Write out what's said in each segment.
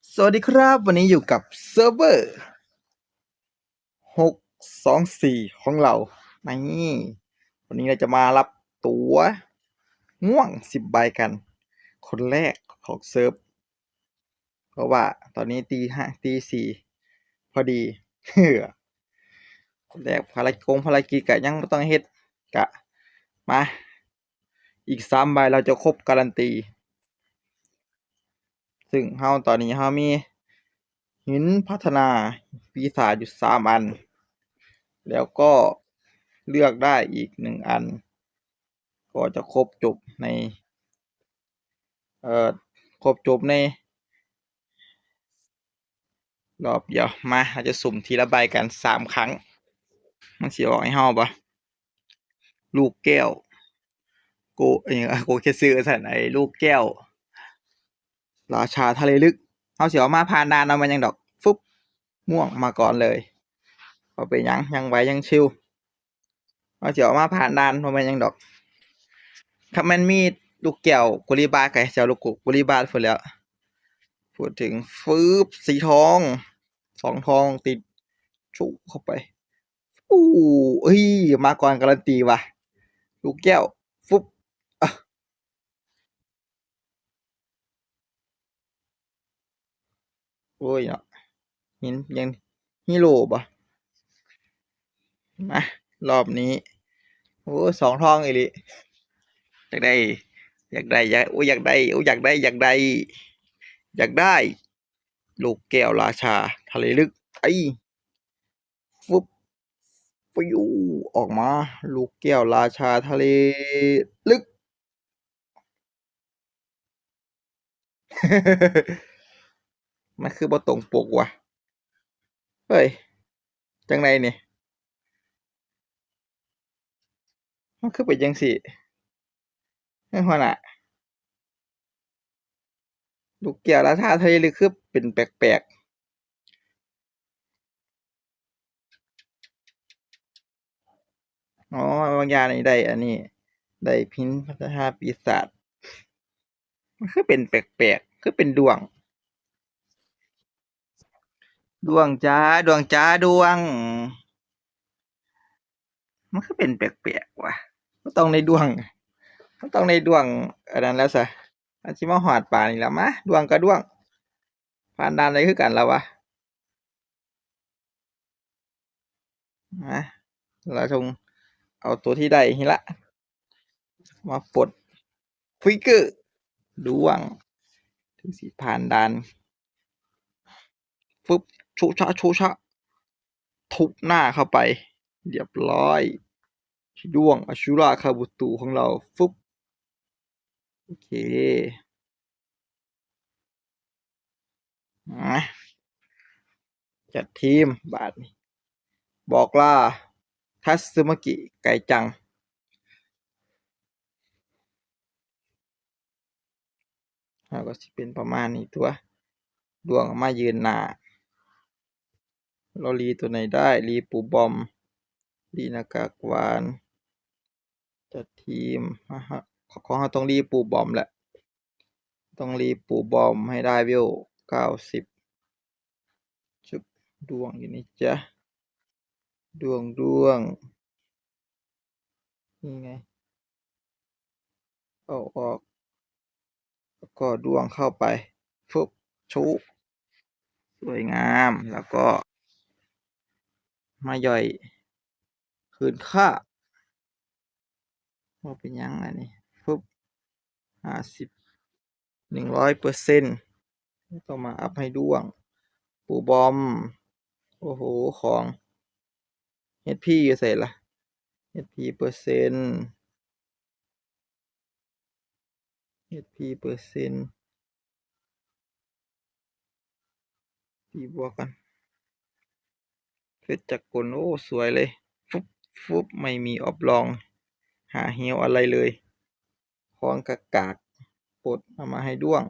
สวัสดีครับวันนี้อยู่กับเซิร์ฟเวอร์624ของเรานี่วันนี้เราจะมารับตั๋วม่วง10 ใบกัน คนแรกของเซิร์ฟเพราะว่าตอนนี้ตี 4พอดีคนแรกภารกิจกะยังไม่ต้องเฮ็ดกะมาอีก3 ใบเราจะครบการันตี ซึ่งตอนนี้มีหินพัฒนาปีศาจอยู่3 อัน แล้วก็เลือกได้อีก1 อัน ก็จะครบจบในครบจบในรอบเดียวมาเราจะสุ่มทีละใบกัน3 ครั้ง มันสิออกให้เฮาบ่ลูกแก้วโกเคซึซั่นลูกแก้วราชาทะเลลึกเฮาสิเอามาผ่านด่านเอามันยังดอกฟึบม่วงมาก่อนเลยบ่เป็นหยังไหวยังชิลเฮาสิเอามาผ่านด่านบ่แม่นหยังดอกถ้ามันมีลูกแก้วกุลิบาสก็ให้สิเอาลูกกุลิบาสพู้นแหล้วพูดถึงฟืบสีทอง2 ทองติดชุเข้าไปเฮ้ยมาก่อนการันตีว่ะลูกแก้วฟึบอะโอ้ยเนาะหินยังฮีโร่บ่มารอบนี้โอ้2 ทองอีหลีอยากได้อยากได้อยากได้อยากได้อยากได้อยากได้ลูกแก้วราชาทะเลลึกไอ้ฟึบฟิวออกมาลูกแก้วราชาทะเลลึก มันคือบ่ตรงปกว่ะเฮ้ยจั่งใดนี่มันคือเป็นจั่งซี้เฮ้ยหัวหน้าลูกแก้วราชาทะเลลึกคือเป็นแปลกๆอ๋อบางอย่างนี่ได้อันนี้ได้พินพัฒนาปีศาจมันคือเป็นแปลกๆคือเป็นดวงดวงจ้าดวงจ้าดวงมันคือเป็นแปลกๆว่ะมันต้องได้ดวงมันต้องได้ดวงอันนั้นแล้วซะอันสิมาฮอดปานนี้แล้วมาดวงก็ดวงผ่านด่านได้คือกันแล้ววะมาเราจงเอาตัวที่ได้นี่ล่ะมาปลดฟิกเกอร์ดวงถึงสิผ่านด่านฟึบชุชะทุบหน้าเข้าไปเรียบร้อยดวงอชูราคาบุตูของเราฟึบโอเคมาจัดทีมบาดนี้บอกลาทัตสึมากิไกจังก็สิเป็นประมาณนี้ตัวดวงมายืนหน้าเรารีตัวไหนได้รีปูบอมรีหน้ากากวานจัดทีมของเราต้องรีปูบอมแหละต้องรีปูบอมให้ได้เวล90ชุบดวงอยู่นี่จ้ะดวงนี่ไงเอาออกแล้วก็ดวงเข้าไปฟึบชุสวยงามแล้วก็มาย่อยคืนค่าว่าเป็นยังอันนี้ฟึบ50 100%ต้องมาอัพให้ดวงปูบอมโอ้โหของ HP อยู่ไสล่ะ HP เปอร์เซ็นต์ HP เปอร์เซ็นต์ตีบวกกันเพชรจักรกลโอ้สวยเลยฟึบไม่มีออฟลองหาเฮียวอะไรเลยของกากปลดเอามาให้ดวง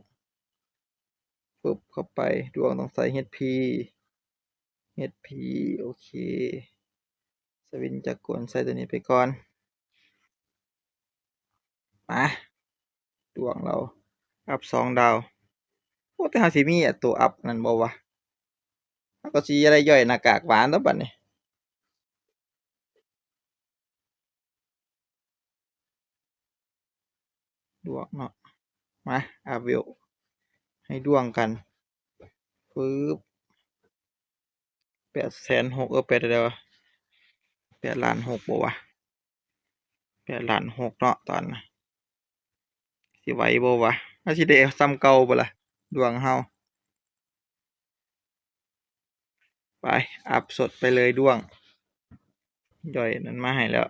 ฟึบเข้าไปดวงต้องใส่ HP โอเคสวินจักรกลใส่ตัวนี้ไปก่อนมาดวงเราอัพ2 ดาว แต่เฮาสิมีตัวอัปนั่นบ่วะเฮาก็สิได้ย่อยหน้ากากหวานแล้วบัดนี้ดวงเนาะมาอัปเวลให้ดวงกันปึ๊บ860,0008เท่าใดวะ8,600,000บ่วะ8,600,000เนาะตอนน่ะสิไหวบ่วะเฮาสิได้ส่ำเก่าบ่ล่ะดวงเฮาไปอัปสดไปเลยด้วงย่อยนั้นมาให้แล้ว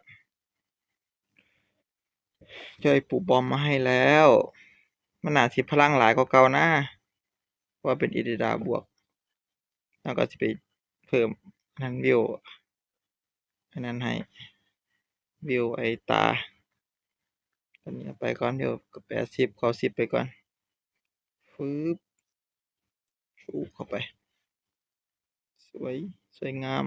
ย่อยปู่บอมมาให้แล้วมันน่าสิพลังหลายกว่าเก่านะเพราะว่าเป็นอิริดาบวกแล้วก็สิไปเพิ่มอันนั้นวิวอันนั้นให้วิวไอ้ตาอันนี้เอาไปก่อนเดี๋ยวก็80 90ไปก่อนฟึบชูเข้าไปสวยสวยงาม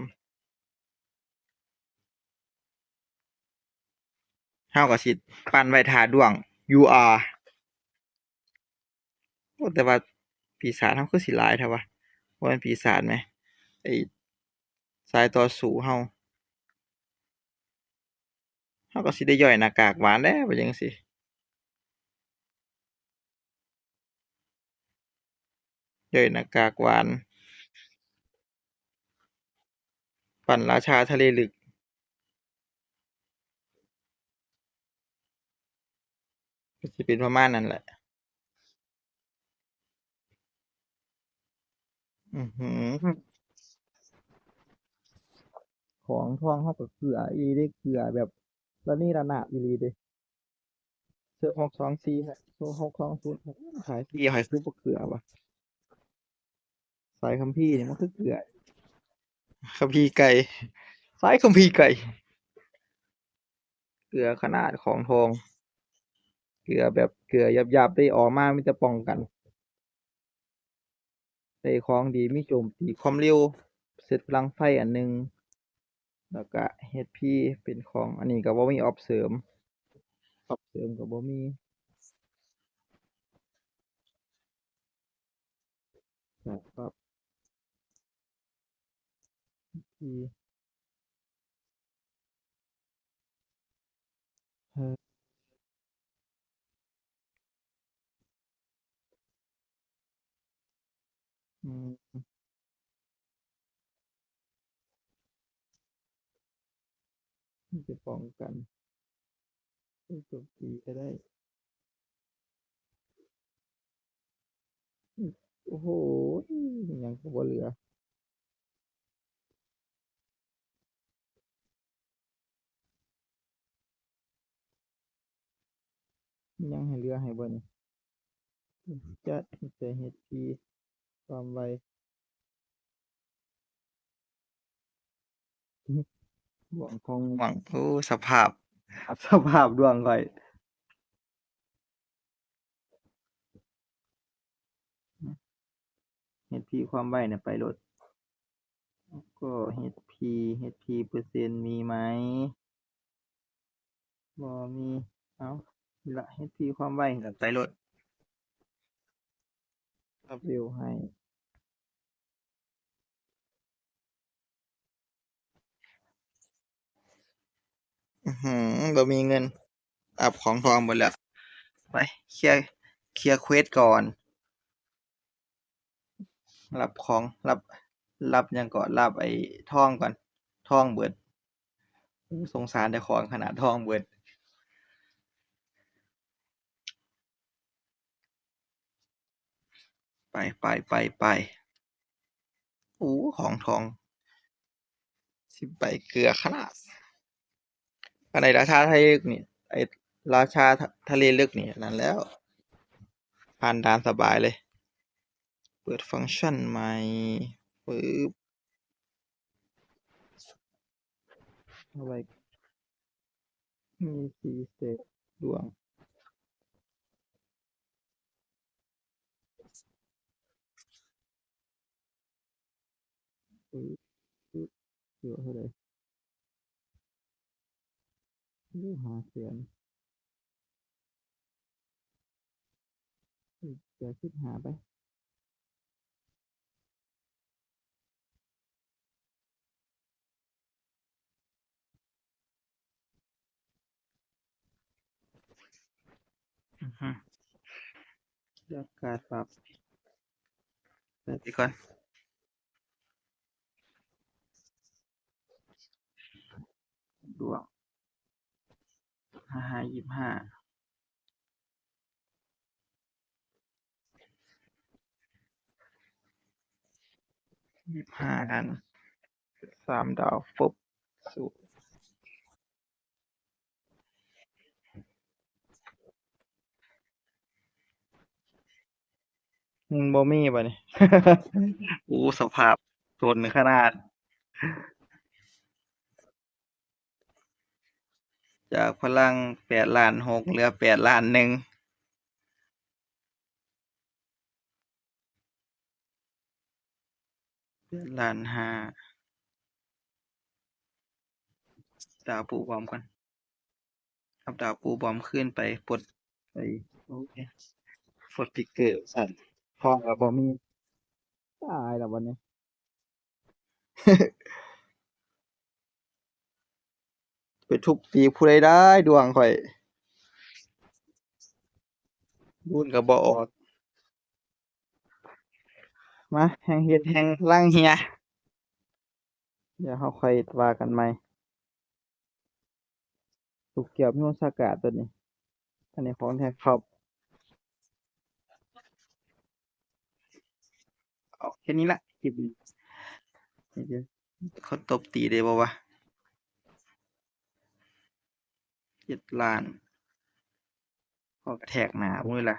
เราก็สิปั้นไว้ท่าด้วง UR โอ้แต่ว่าปีศาจเราคือสิหลายแท้วะบ่แม่นปีศาจแหมไอ้สายต่อสู้เราก็สิได้ย่อยหน้ากากหวานแหล้วว่าจั่งซี้ย่อยหน้ากากหวานปั้นราชาทะเลลึกก็สิเป็นประมาณนั้นแหละอื้อฮือของทองเราก็เกลืออีหลีเดะเกลือแบบระนีระนาดอีหลีเดะเสื้อ624ครับเสื้อ620ครับขายที่ให้คือบ่เกลือวะสายคัมภีร์นี่มันคือเกลือคัมภีร์ไก่สายคัมภีร์ไก่เกลือขนาดของทองเกลือแบบเกลือหยาบๆได้ออกมามีแต่ป้องกันได้ของดีมีโจมตีความเร็วเสร็จพลังไฟอันหนึ่งแล้วก็ HP เป็นของอันนี้ก็บ่มีออฟเสริมออฟเสริมก็บ่มีครับที่เอออืมมันจะป้องกันผู้โจมตีก็ได้โอ้โฮอิหยังก็บ่เหลือมีหยังให้เหลือให้บ่นี่จัดมีแต่ HP ความไวดวงของหวังโอ้สภาพสภาพดวงข้อย HP ความไวเนี่ยไปโลดก็ HP เปอร์เซ็นต์มีไหมบ่มีเอ้านี่ล่ะ HP ความไวนี่ล่ะไปโลดอัปเร็วให้อื้อฮือบ่มีเงินอัปของทองเบิดแล้วไปเคลียร์เคลียร์เควสก่อนรับของรับหยังก่อนรับไอ้ทองก่อนทองเบิดโอ้สงสารเจ้าของขนาดทองเบิดไปโอ้ของทอง10ใบเกลือขนาดอันไหนราชาทะเลลึกนี่ไอ้ราชาทะเลลึกนี่นั่นแล้วผ่านด่านสบายเลยเปิดฟังก์ชันใหม่ปึ๊บเอาไว้มี4เศษดวงปึ๊บปึ๊บเหลือเท่าใดโอ้500,000เหลือ15ไป อือฮึเลือกการปรับเปิดไปก่อนดวง55 25กัน3 ดาวปุ๊บสูบ่มีบัดนี้ โอ้สภาพจนขนาดจากพลัง8,600,000เหลือ8,100,000 8,500,000ดาวปูบอมก่อนเอาดาวปูบอมขึ้นไปปลดไปโอเคปลดพิกเกอร์สั่นทองก็บ่มีตายแล้วบัดนี้ ไปทุบตีผู้ใดได้ดวงข่อยรุ่นก็บ่ออกมาแฮ่งเฮ็ดแฮ่งลังเหียเดี๋ยวเราค่อยว่ากันใหม่ลูกแก้วพิมพ์สากาตัวนี้อันนี้ของแท้ครับเอาแค่นี้ละคลิปนี้เดี๋ยวเขาตบตีได้บ่วะ7,000,000พอกระแทกหน้าพุ่นเลยล่ะ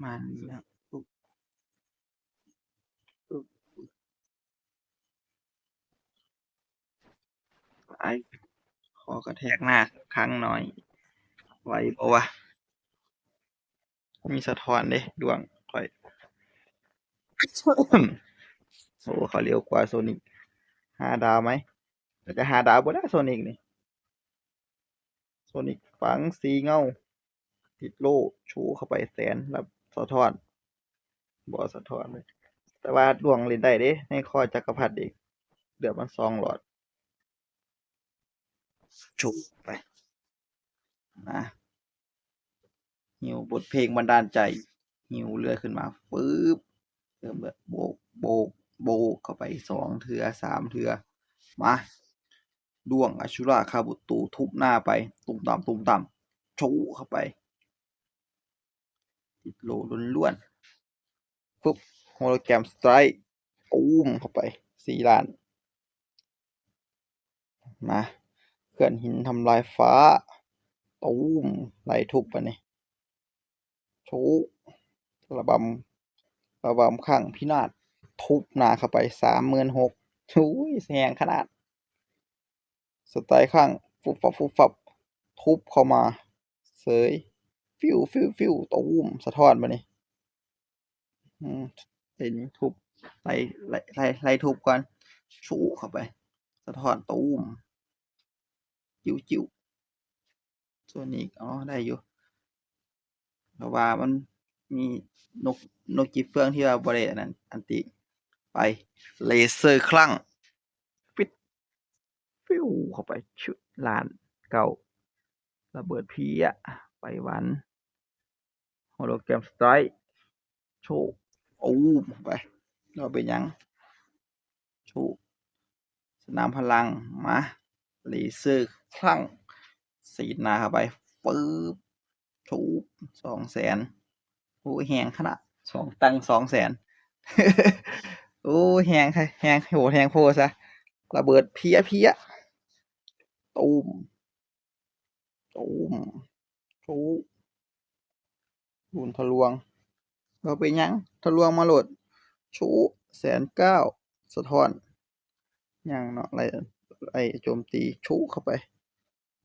มานี่แล้วปุ๊บปุ๊บไอ้ขอกระแทกหน้าครั้งหน่อยไหวบ่วะมีสะท้อนเด้ดวงข่อย โอ้เขาเร็วกว่า Sonic 5 ดาวไหมแต่จะ5 ดาวบ่ได้ Sonic นี่ Sonic ฝังสีเงาติดโล่ชูเข้าไปแสนแล้วสะท้อนบ่สะท้อนเลยแต่ว่าดวงเล่นได้เด้ในคอจักรพรรดิอีกเลือดมัน2หลอดชุบไปนะหิวบทเพลงบันดาลใจหิวเลือดขึ้นมาปึ๊บเริ่มแบบโบกโบกโบกเข้าไป2เทื่อ3เทื่อมาด้วงอชุราคาบุตูทุบหน้าไปตุ่มต่ำตุ่มต่ำชูเข้าไปติดโลล้วนๆปุ๊บโฮโลแกรมสไตร์ตูมเข้าไป4 ล้านมาเพื่อนหินทำลายฟ้าตูมไล่ทุบไปนี่ชูระบำข้างพินาศทุบหน้าเข้าไป36,000อุ้ยแสงขนาดสไตล์ข้างฟุบฟับฟุบฟับทุบเข้ามาเสยฟิวฟิวฟิวตูมสะท้อนมานี่เห็นทุบไล่ทุบก่อนชูเข้าไปสะท้อนตูมจิ้วจิ้วส่วนนี้อ๋อได้อยู่เพราะว่ามันมีนกจีบเฟืองที่ว่าบ่ได้อันนั้นอันติไปเลเซอร์คลั่งฟิตฟิวเข้าไปชึล้านเก่าระเบิดพีอะไปวันโฮโลแกรมสไตร์โชว์ตูมเข้าไปเราเป็นหยังโชว์สนามพลังมาเลเซอร์คลั่งสีดหน้าเข้าไปปึ๊บชู200,000โอ้ยแหงขนาด2 ตังค์200,000 โอ้ยแหงโหดแหงโพดซะระเบิดเพี้ยเพี้ยตูมตูมชูบุญทะลวงเราไปยังทะลวงมาโหลดชู1,900,000สะท้อนยังเนาะไล่โจมตีชูเข้าไป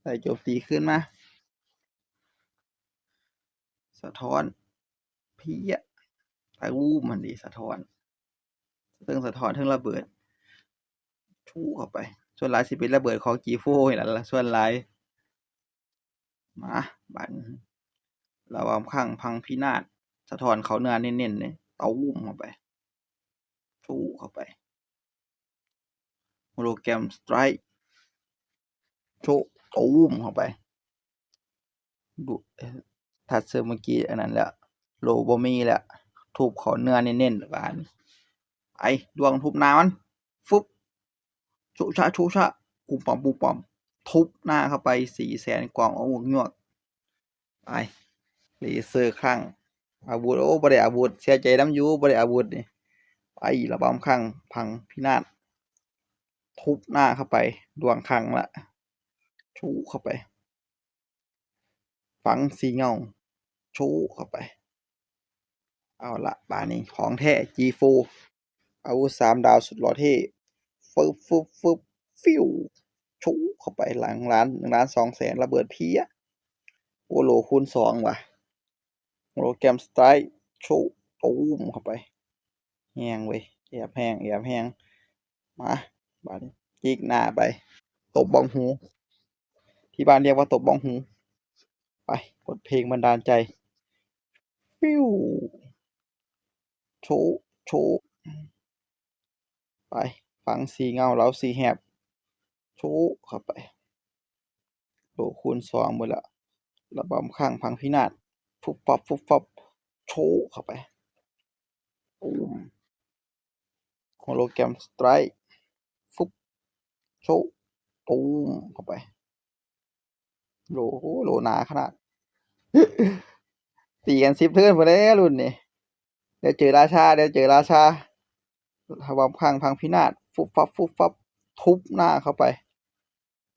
ไล่โจมตีขึ้นมาสะท้อนเพี้ยตูมมันดีสะท้อนเทิงสะท้อนเทิงระเบิดชูเข้าไปส่วนหลายสิเป็นระเบิดของ G4 นี่แหละส่วนหลายมาบัดระวังข้างพังพินาศสะท้อนเขาเนื้อเน้นๆเลยตูมเข้าไปชูเข้าไปโฮโลแกรมสไตร์โชตูมเข้าไป ดูทัดเซอร์เมื่อกี้อันนั้นแล้วโลบ่มีแล้วทุบเขาเนื้อเน้นๆบาดนี้ไอ้ดวงทุบหน้ามันฟึบชุชะชุชะปุ้มปอมปุ้มปอมทุบหน้าเข้าไป400,000กล่องเอาหมวกยวกไปเลเซอร์คลั่งอาวุธโอ้บ่ได้อาวุธเสียใจนำอยู่บ่ได้อาวุธนี่ไประบำคลั่งพังพินาศทุบหน้าเข้าไปดวงคลั่งละชูเข้าไปฝังสีเงาชูเข้าไปเอาละบาดนี้ของแท้ G4 อาวุธ3ดาวสุดหล่อเท่ฟึบฟึบฟึบฟิวชูเข้าไปหลังล้าน1,200,000ระเบิดเพี้ยโอโลคูณ2ว่ะโฮโลแกรมสไตร์ชูตูมเข้าไปแห้งเว้ยแอบแห้งมาบาดนี้จิกหน้าไปตบบ้องหูที่บ้านเรียกว่าตบบ้องหูไปกดเพลงบันดาลใจฟิวโชโชไปฟังสีเงาแล้วสีแหบโชเข้าไปโลคูณ2หมดแล้วระบำข้างพังพินาศฟุบฟับฟุบฟับโชเข้าไปตูมโฮโลแกรมสไตร์ฟุบโชตูมเข้าไปโลหนาขนาดตีกัน10 เทิร์นหมดแล้วรุ่นนี้เดี๋ยวเจอราชาระบำข้างพังพินาศฟุบฟับฟุบฟับทุบหน้าเข้าไป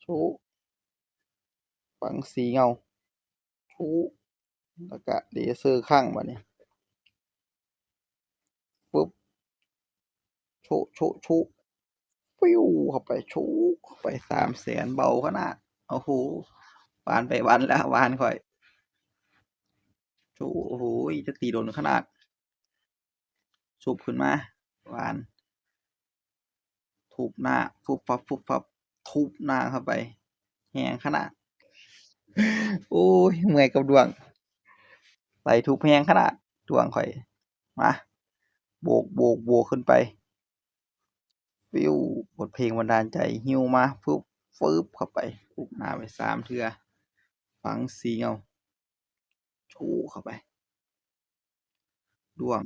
โชฟังสีเงาโชแล้วก็เลเซอร์ข้างบัดนี้ปุ๊บโชฟิวเข้าไปชูเข้าไป300,000เบาขนาดโอ้โหวานไปวันแล้ววานค่อยชูโอ้โหจะตีโดนขนาดสูบขึ้นมาวานทุบหน้าฟุบฟับฟุบฟับทุบหน้าเข้าไปแหงขนาดโอ้ยเมื่อยกับดวงไหลทุบแหงขนาดดวงข่อยมาโบกขึ้นไปฟิวบทเพลงบันดาลใจหิวมาฟึบเข้าไปทุบหน้าไป3 เทื่อฟังสีเงาชูเข้าไปดวง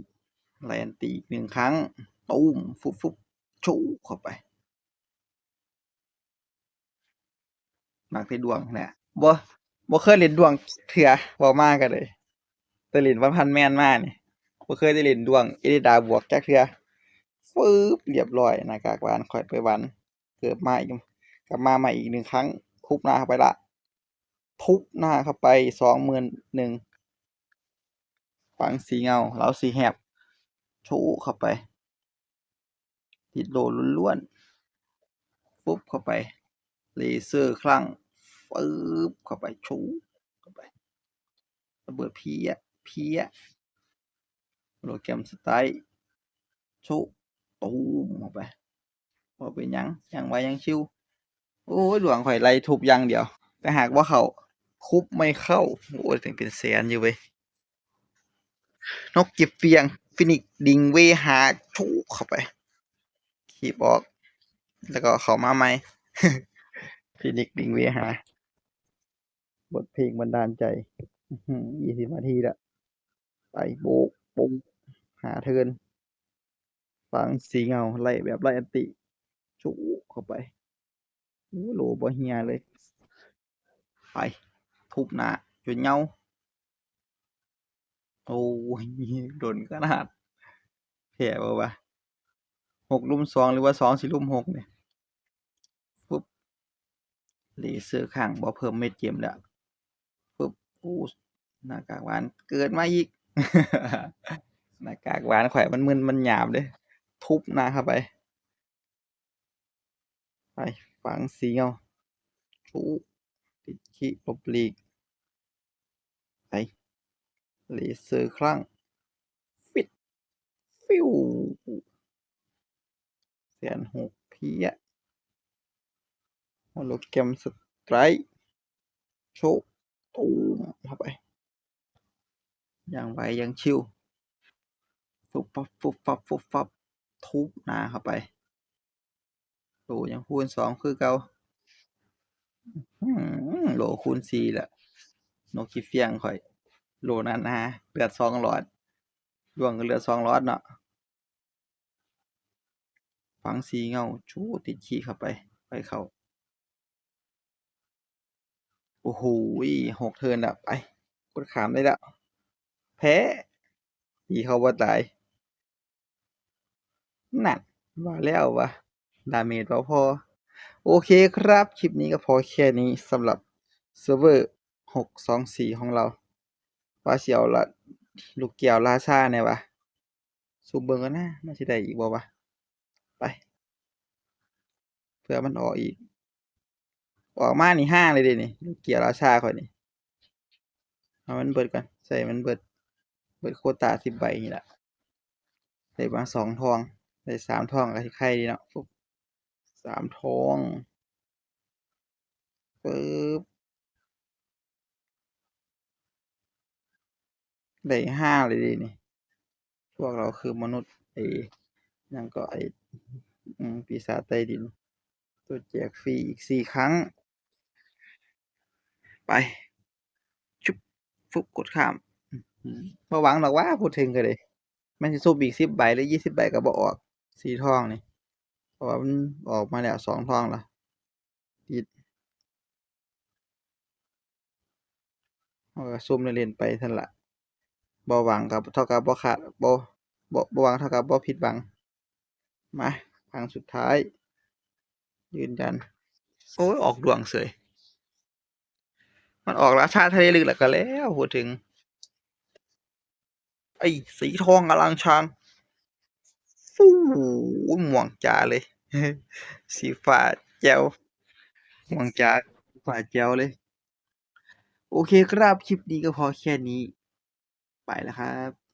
แลนตีอีก1 ครั้งตูมฟุบชูเข้าไปมักแต่ดวงแหละบ่เคยเล่นดวงเทื่อเว้ามาก็เลยแต่เล่นวันพันแม่นมานี่บ่เคยได้เล่นดวงเอดิดาบวกจักเทื่อฟึบเรียบร้อยหน้ากากหวานข้อยไปหวันเกิดมาอีกกลับมาใหม่อีก1 ครั้งทุบหน้าเข้าไปละทุบหน้าเข้าไป21,000ฟังสีเงาแล้วสีแหบชูเข้าไปติดโลล้วนๆปุ๊บเข้าไปเลเซอร์คลั่งปึ๊บเข้าไปชูเข้าไประเบิดเพี้ยโปรแกรมสไตล์ชูตูมเข้าไปบ่เป็นหยังยังว่ายังชิวโอ้ยหลวงข่อยไล่ทุบอย่างเดียวแต่หากบ่เข้าทุบไม่เข้าโอ้ยถึงเป็นแสนอยู่เว้ยนกจิบเฟียงฟินิกซ์ดิงเวหาชูเข้าไปคีบออกแล้วก็เข้ามาใหม่ ฟินิกซ์ดิงเวหาบทเพลงบันดาลใจ20 นาทีแล้วไปโบกปุ้งหาเทิร์นฟังสีเงาไล่แบบไล่อันติชูเข้าไปโอ้โหบ่เฮียเลยไปทุบหน้าจนเหงาโอ้ยโดนขนาดแพ้บ่วะ6 รุม 2หรือว่า2สิรุม6เนี่ยปุ๊บเลเซอร์ข้างบ่เพิ่มเม็ดเกมแล้วปุ๊บโอ้หน้ากากหวานเกิดมาอีก หน้ากากหวานข่อยมันมึนมันหยาบเด้ทุบหน้าเข้าไปไปฝังสีเงาชูติดขี้หลบหลีกไปเลเซอร์คลั่งฟิตฟิว160,000เพี้ยโฮโลแกรมสไตร์โชว์ตูมเข้าไปอย่างไวอย่างชิวฟุบฟับฟุบฟับฟุบฟับทุบหน้าเข้าไปโหยังคูณ2คือเก่าโหคูณ4แหละ นกขี้เฟี้ยงข่อยโลนั้นนะเลือด2หลอดดวงก็เลือด2หลอดเนาะฝังสีเงาชูติดขี้เข้าไปไปเข้าโอ้โห6เทิร์นแล้วไปกดขามได้แล้วแพ้ตีเขาบ่ตายนั่นว่าแล้วว่าดาเมจบ่พอโอเคครับ คลิปนี้ก็พอแค่นี้สำหรับเซิร์ฟเวอร์624ของเรา ว่าสิเอาละลูกแก้วราชาแหน่วะสุ่มเบิ่งก่อนนะมันสิได้อีกบ่วะไปเผื่อมันออกอีก ออกมานี่5เลยเดะนี่ลูกแก้วราชาข้อยนี่เอามันเบิดก่อนใส่มันเบิดโควตา10ใบนี่ล่ะได้มา2ทองได้3ทองก็สิไข่ดีเนาะฟุบ3ทองปึ๊บได้5เลยเดะนี่พวกเราคือมนุษย์หยังก็ปีศาจใต้ดินตัวแจกฟรีอีก4ครั้งไปชุบฟุบกดข้ามบ่หวังดอกว่าพูดถึงก็ได้มันสิสุ่มอีก10ใบหรือ20ใบก็บ่ออกสีทองนี่เพราะว่ามันออกมาแล้ว2ทองแล้วติดเราก็สุ่มเล่นๆไปซั่นล่ะบ่หวังก็เท่ากับบ่ขาดบ่หวังเท่ากับบ่ผิดหวังมาครั้งสุดท้ายยืนยันโอ๊ยออกดวงเสยมันออกราชาทะเลลึกแล้วก็แล้วพูดถึงไอ้สีทองอลังชางฟูม่วงจ๋าเลย สีฟ้าแจ๋วม่วงจ๋าฟ้าแจ๋วเลยโอเคครับคลิปนี้ก็พอแค่นี้ไปแล้วครับ